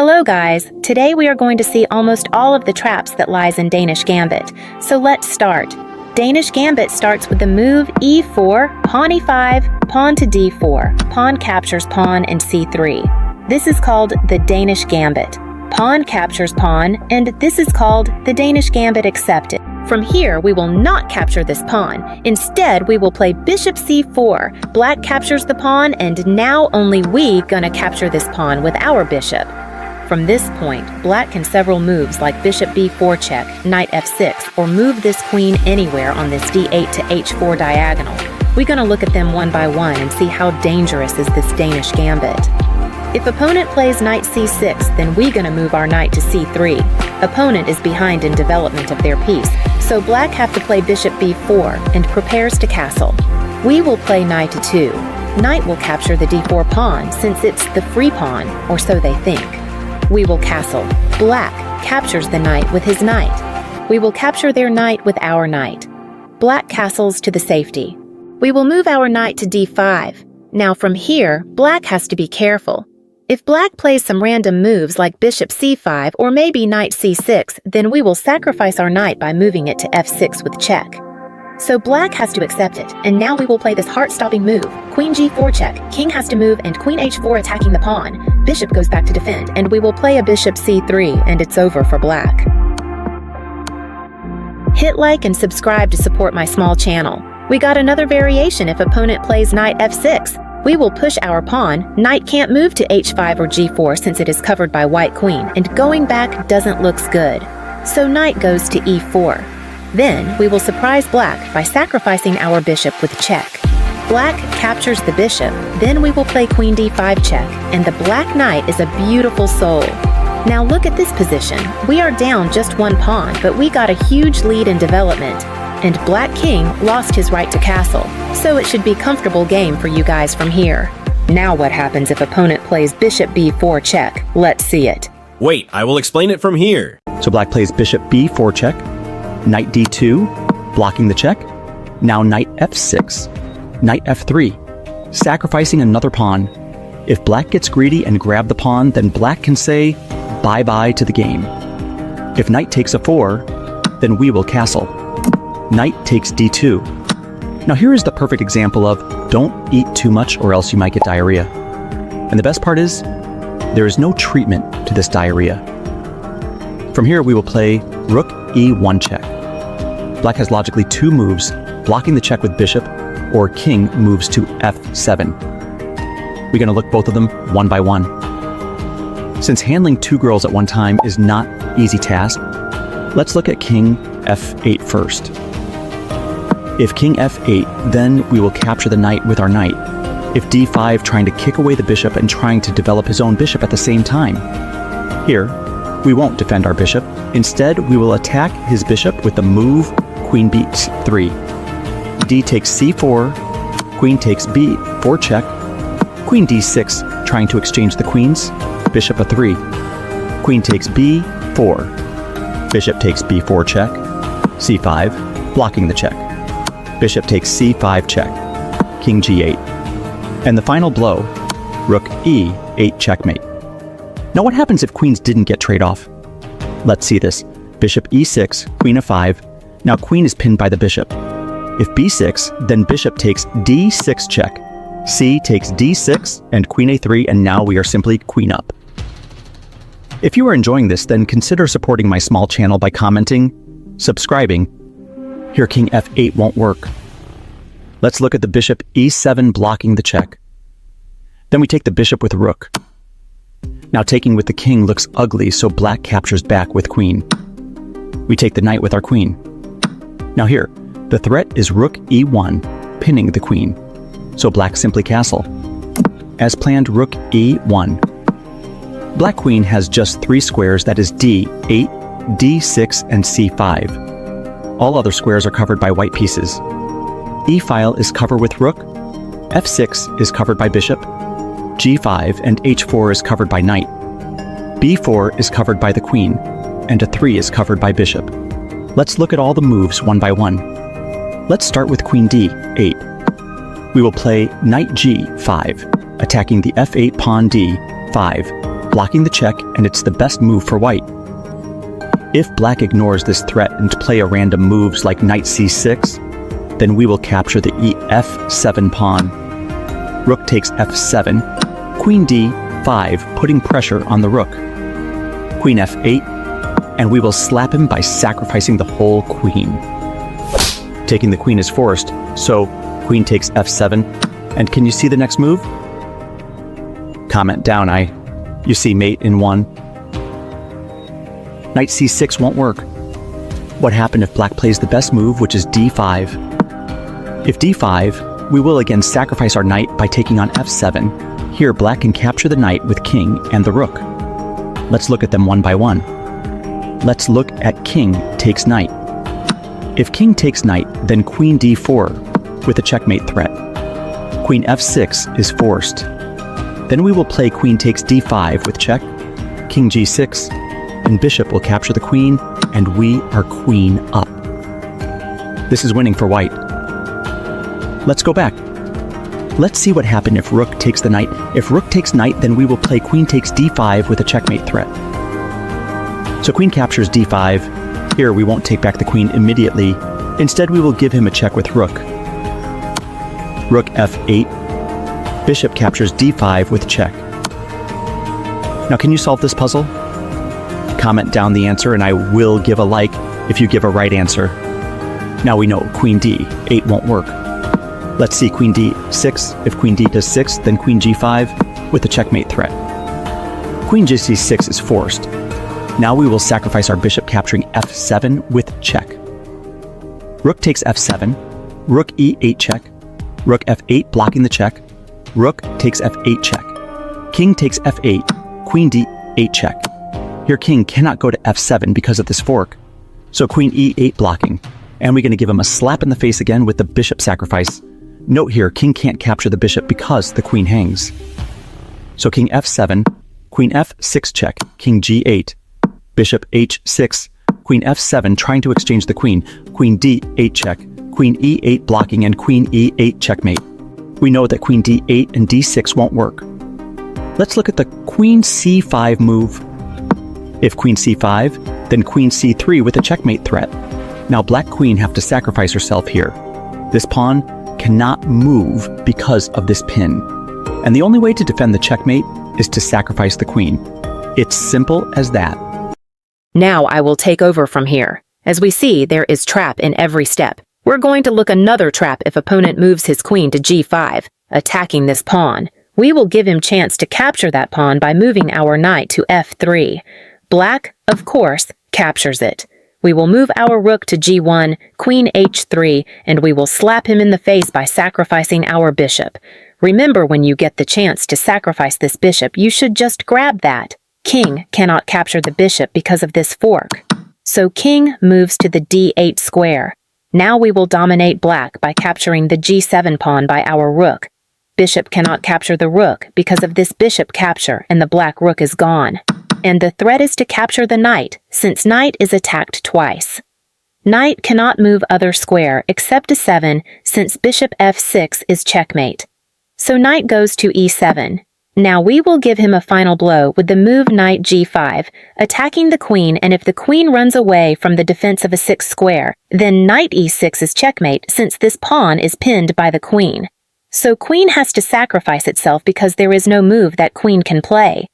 Hello guys, today we are going to see almost all of the traps that lies in Danish Gambit. So let's start. Danish Gambit starts with the move e4, pawn e5, pawn to d4, pawn captures pawn and c3. This is called the Danish Gambit. Pawn captures pawn, and this is called the Danish Gambit accepted. From here, we will not capture this pawn. Instead, we will play bishop c4. Black captures the pawn, and now only we gonna capture this pawn with our bishop. From this point, black can several moves like bishop b4 check, knight f6, or move this queen anywhere on this d8 to h4 diagonal. We're gonna look at them one by one and see how dangerous is this Danish Gambit. If opponent plays knight c6, then we gonna move our knight to c3. Opponent is behind in development of their piece, so black have to play bishop b4 and prepares to castle. We will play knight to 2. Knight will capture the d4 pawn since it's the free pawn, or so they think. We will castle. Black captures the knight with his knight. We will capture their knight with our knight. Black castles to the safety. We will move our knight to d5. Now from here, black has to be careful. If black plays some random moves like bishop c5 or maybe knight c6, then we will sacrifice our knight by moving it to f6 with check. So black has to accept it, and now we will play this heart-stopping move. Queen g4 check, king has to move and queen h4 attacking the pawn. Bishop goes back to defend, and we will play a bishop c3, and it's over for black. Hit like and subscribe to support my small channel. We got another variation if opponent plays knight f6. We will push our pawn. Knight can't move to h5 or g4 since it is covered by white queen, and going back doesn't look good. So knight goes to e4. Then we will surprise black by sacrificing our bishop with check. Black captures the bishop, then we will play queen d5 check, and the black knight is a beautiful soul. Now look at this position. We are down just one pawn, but we got a huge lead in development, and black king lost his right to castle, so it should be a comfortable game for you guys from here. Now what happens if opponent plays bishop b4 check? Let's see it. Wait, I will explain it from here. So black plays bishop b4 check, knight d2, blocking the check. Now knight f6, knight f3, sacrificing another pawn. If black gets greedy and grab the pawn, then black can say bye-bye to the game. If knight takes a 4, then we will castle. Knight takes d2. Now here is the perfect example of don't eat too much or else you might get diarrhea. And the best part is, there is no treatment to this diarrhea. From here we will play rook e1 check. Black has logically 2 moves, blocking the check with bishop, or king moves to f7. We're going to look both of them one by one. Since handling 2 girls at one time is not an easy task, let's look at king f8 first. If king f8, then we will capture the knight with our knight. If d5, trying to kick away the bishop and trying to develop his own bishop at the same time. Here, we won't defend our bishop. Instead, we will attack his bishop with the move queen b3. D takes c4, queen takes b4 check, queen d6, trying to exchange the queens, bishop a3, queen takes b4, bishop takes b4 check, c5, blocking the check, bishop takes c5 check, king g8, and the final blow, rook e8 checkmate. Now what happens if queens didn't get trade off? Let's see this. Bishop e6, queen f5. Now queen is pinned by the bishop. If b6, then bishop takes d6 check. C takes d6 and queen a3, and now we are simply queen up. If you are enjoying this, then consider supporting my small channel by commenting, subscribing. Here king f8 won't work. Let's look at the bishop e7 blocking the check. Then we take the bishop with rook. Now taking with the king looks ugly, so black captures back with queen. We take the knight with our queen. Now here, the threat is rook e1, pinning the queen. So black simply castle. As planned, rook e1. Black queen has just 3 squares, that is d8, d6, and c5. All other squares are covered by white pieces. E-file is covered with rook, f6 is covered by bishop, g5 and h4 is covered by knight, b4 is covered by the queen, and a 3 is covered by bishop. Let's look at all the moves one by one. Let's start with queen d8. We will play knight g5, attacking the f8 pawn d5, blocking the check, and it's the best move for white. If black ignores this threat and play a random moves like knight c6, then we will capture the ef7 pawn. Rook takes f7, queen d5, putting pressure on the rook. Queen f8, and we will slap him by sacrificing the whole queen. Taking the queen is forced, so queen takes f7, and can you see the next move? Comment down, you see mate in 1. Knight c6 won't work. What happened if black plays the best move, which is d5? If d5, we will again sacrifice our knight by taking on f7. Here, black can capture the knight with king and the rook. Let's look at them one by one. Let's look at king takes knight. If king takes knight, then queen d4 with a checkmate threat. Queen f6 is forced. Then we will play queen takes d5 with check, king g6, and bishop will capture the queen, and we are queen up. This is winning for white. Let's go back. Let's see what happened if rook takes the knight. If rook takes knight, then we will play queen takes d5 with a checkmate threat. So queen captures d5. Here we won't take back the queen immediately. Instead, we will give him a check with rook. Rook f8. Bishop captures d5 with check. Now, can you solve this puzzle? Comment down the answer and I will give a like if you give a right answer. Now we know queen d8 won't work. Let's see queen d6. If queen d does 6, then queen g5 with the checkmate threat. Queen g6 is forced. Now we will sacrifice our bishop capturing f7 with check. Rook takes f7, rook e8 check, rook f8 blocking the check, rook takes f8 check, king takes f8, queen d8 check. Here king cannot go to f7 because of this fork, so queen e8 blocking, and we're going to give him a slap in the face again with the bishop sacrifice. Note here, king can't capture the bishop because the queen hangs. So king f7, queen f6 check, king g8, bishop h6, queen f7 trying to exchange the queen d8 check, queen e8 blocking, and queen e8 checkmate. We know that queen d8 and d6 won't work. Let's look at the queen c5 move. If queen c5, then queen c3 with a checkmate threat. Now black queen have to sacrifice herself here. This pawn cannot move because of this pin. And the only way to defend the checkmate is to sacrifice the queen. It's simple as that. Now I will take over from here. As we see, there is trap in every step. We're going to look another trap if opponent moves his queen to g5, attacking this pawn. We will give him chance to capture that pawn by moving our knight to f3. Black, of course, captures it. We will move our rook to g1, queen h3, and we will slap him in the face by sacrificing our bishop. Remember, when you get the chance to sacrifice this bishop, you should just grab that. King cannot capture the bishop because of this fork. So king moves to the d8 square. Now we will dominate black by capturing the g7 pawn by our rook. Bishop cannot capture the rook because of this bishop capture, and the black rook is gone. And the threat is to capture the knight, since knight is attacked twice. Knight cannot move other square except to 7, since bishop f6 is checkmate. So knight goes to e7. Now we will give him a final blow with the move knight g5, attacking the queen, and if the queen runs away from the defense of a 6 square, then knight e6 is checkmate since this pawn is pinned by the queen. So queen has to sacrifice itself because there is no move that queen can play.